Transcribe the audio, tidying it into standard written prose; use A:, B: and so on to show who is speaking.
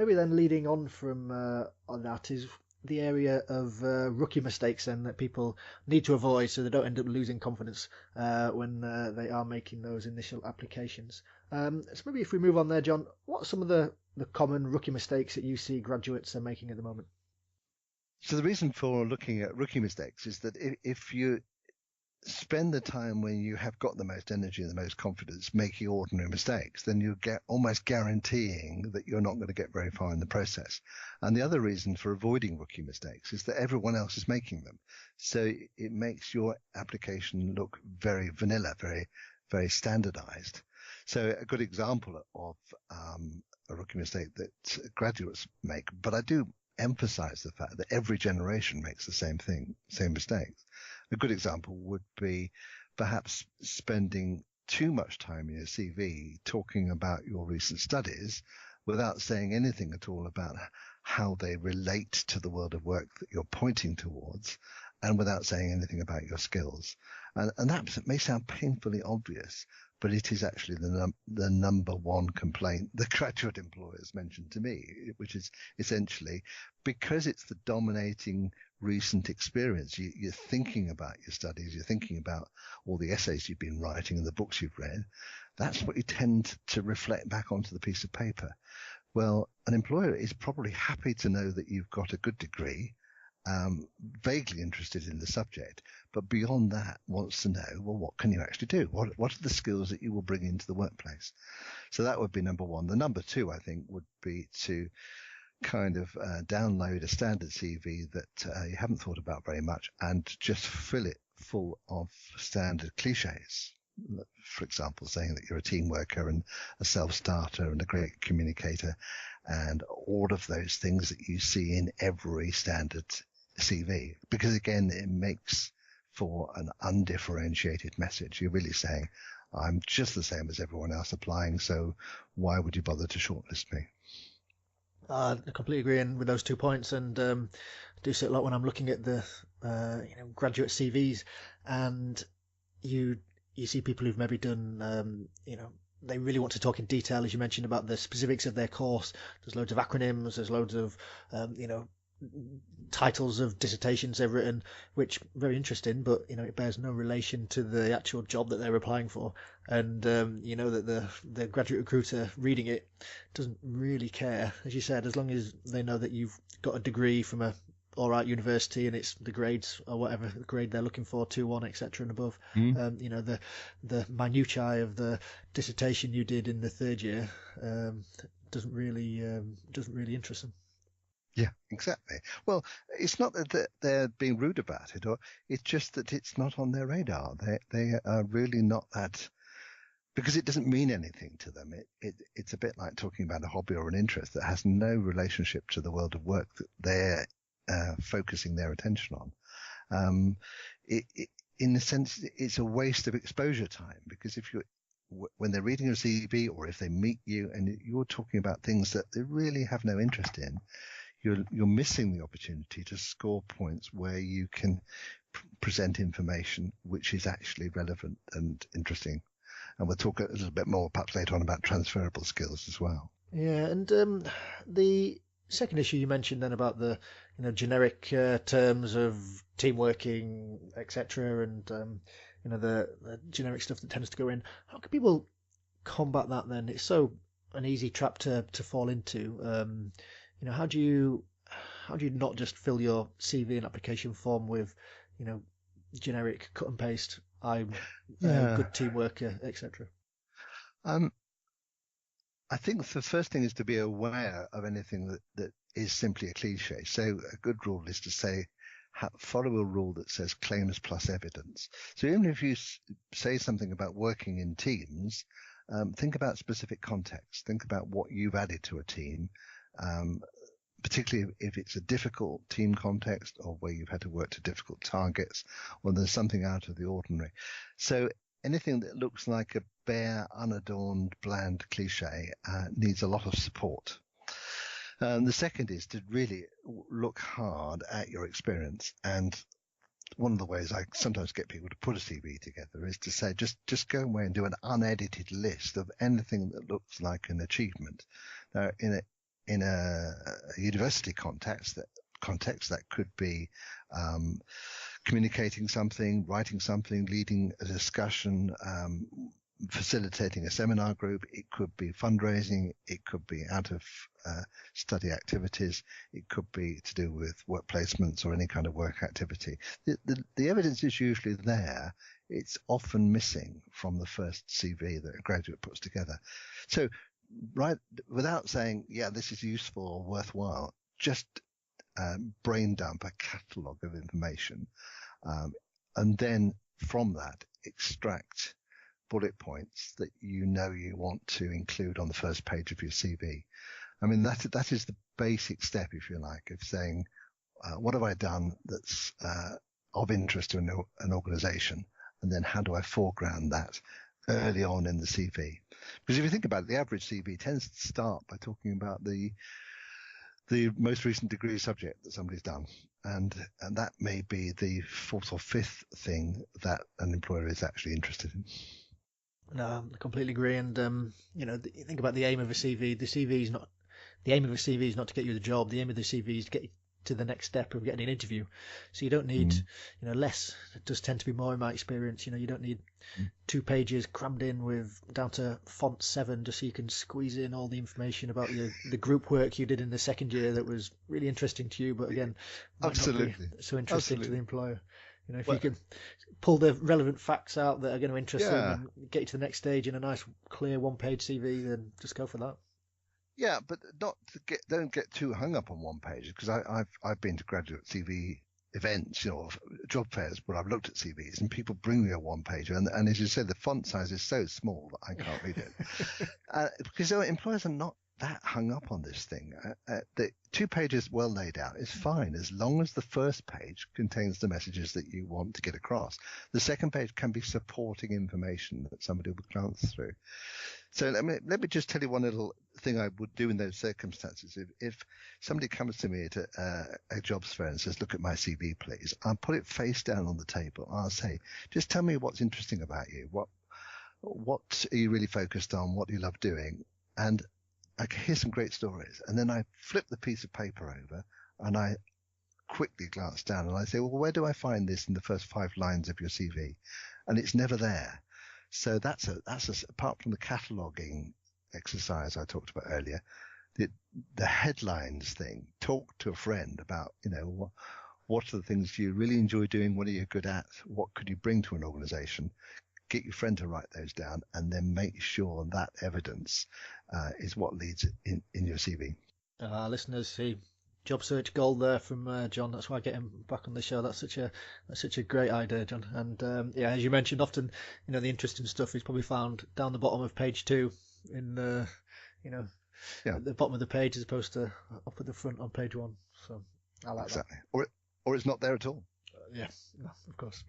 A: maybe then leading on from on that is the area of rookie mistakes then that people need to avoid so they don't end up losing confidence when they are making those initial applications. So maybe if we move on there, John, what are some of the common rookie mistakes that you see graduates are making at the moment?
B: So the reason for looking at rookie mistakes is that if you spend the time when you have got the most energy and the most confidence making ordinary mistakes, then you get almost guaranteeing that you're not going to get very far in the process. And the other reason for avoiding rookie mistakes is that everyone else is making them. So it makes your application look very vanilla, very, very standardized. So a good example of a rookie mistake that graduates make, but I do emphasize the fact that every generation makes the same thing, same mistakes. A good example would be perhaps spending too much time in your CV talking about your recent studies without saying anything at all about how they relate to the world of work that you're pointing towards, and without saying anything about your skills. And that may sound painfully obvious, but it is actually the number one complaint the graduate employers mentioned to me, which is essentially because it's the dominating recent experience. You're thinking about your studies, you're thinking about all the essays you've been writing and the books you've read. That's what you tend to reflect back onto the piece of paper. Well, an employer is probably happy to know that you've got a good degree, vaguely interested in the subject, but beyond that wants to know, well, what can you actually do? What are the skills that you will bring into the workplace? So that would be number one. The number two, I think, would be to kind of download a standard CV that you haven't thought about very much and just fill it full of standard cliches. For example, saying that you're a team worker and a self-starter and a great communicator, and all of those things that you see in every standard CV, because again, it makes for an undifferentiated message. You're really saying, I'm just the same as everyone else applying, so why would you bother to shortlist me?
A: I completely agree with those 2 points, and I do see it a lot when I'm looking at the graduate CVs, and you see people who've maybe done they really want to talk in detail, as you mentioned, about the specifics of their course. There's loads of acronyms, there's loads of titles of dissertations they've written, which very interesting, but it bears no relation to the actual job that they're applying for. And that the graduate recruiter reading it doesn't really care, as you said, as long as they know that you've got a degree from a all right university and it's the grades or whatever the grade they're looking for, 2-1, etc. and above. The minutiae of the dissertation you did in the third year doesn't really interest them.
B: Yeah, exactly. Well, it's not that they're being rude about it, or it's just that it's not on their radar. They are really not that, because it doesn't mean anything to them. It's a bit like talking about a hobby or an interest that has no relationship to the world of work that they're focusing their attention on. In a sense, it's a waste of exposure time, because when they're reading your CV or if they meet you and you're talking about things that they really have no interest in, you're missing the opportunity to score points where you can present information which is actually relevant and interesting. And we'll talk a little bit more perhaps later on about transferable skills as well.
A: Yeah, and the second issue you mentioned then about the generic terms of team working, etc., and the generic stuff that tends to go in. How can people combat that then? It's so an easy trap to fall into. How do you not just fill your CV and application form with generic cut and paste, I'm a good team worker, etc.?
B: I think the first thing is to be aware of anything that is simply a cliche. So a good rule is to say, follow a rule that says claims plus evidence. So even if you say something about working in teams, think about specific context. Think about what you've added to a team, particularly if it's a difficult team context or where you've had to work to difficult targets or there's something out of the ordinary. So anything that looks like a bare, unadorned, bland cliche needs a lot of support. The second is to really look hard at your experience. And one of the ways I sometimes get people to put a CV together is to say, just go away and do an unedited list of anything that looks like an achievement. Now, in a university context that could be communicating something, writing something, leading a discussion, facilitating a seminar group. It could be fundraising. It could be out of study activities. It could be to do with work placements or any kind of work activity. The evidence is usually there. It's often missing from the first CV that a graduate puts together. So, right, without saying, yeah, this is useful or worthwhile, just brain dump a catalogue of information, and then from that extract bullet points that you want to include on the first page of your CV. I mean, that is the basic step, if you like, of saying, what have I done that's of interest to an organization, and then how do I foreground that early on in the CV? Because if you think about it, the average CV tends to start by talking about the most recent degree subject that somebody's done, and that may be the fourth or fifth thing that an employer is actually interested in.
A: No, I completely agree. And you think about the aim of a CV. The aim of a CV is not to get you the job. The aim of the CV is to get you to the next step of getting an interview. So you don't need, less. It does tend to be more in my experience. You don't need 2 pages crammed in with down to font 7 just so you can squeeze in all the information about the group work you did in the second year that was really interesting to you, but again, might
B: Absolutely.
A: not be so interesting to the employer. If
B: Well,
A: you can pull the relevant facts out that are going to interest them and get you to the next stage in a nice, clear 1-page CV, then just go for that.
B: Yeah, but don't get too hung up on one page, because I've been to graduate CV events, job fairs where I've looked at CVs and people bring me a 1-pager, and as you said, the font size is so small that I can't read it. Because employers are not that hung up on this thing. The 2 pages well laid out is fine as long as the first page contains the messages that you want to get across. The second page can be supporting information that somebody will glance through. So let me just tell you one little thing I would do in those circumstances. If somebody comes to me at a jobs fair and says, look at my CV, please, I'll put it face down on the table. I'll say, just tell me what's interesting about you. What are you really focused on? What do you love doing? And I can hear some great stories. And then I flip the piece of paper over and I quickly glance down and I say, well, where do I find this in the first 5 lines of your CV? And it's never there. So that's apart from the cataloging exercise I talked about earlier, the headlines thing. Talk to a friend about, what are the things you really enjoy doing? What are you good at? What could you bring to an organization? Get your friend to write those down, and then make sure that evidence is what leads in your CV.
A: Listeners, see job search gold there from John. That's why I get him back on the show. That's such a great idea, John. And as you mentioned, often the interesting stuff is probably found down the bottom of page 2 in at the bottom of the page as opposed to up at the front on page 1. So I like
B: exactly that. Or it's not there at all.
A: Yeah, of course.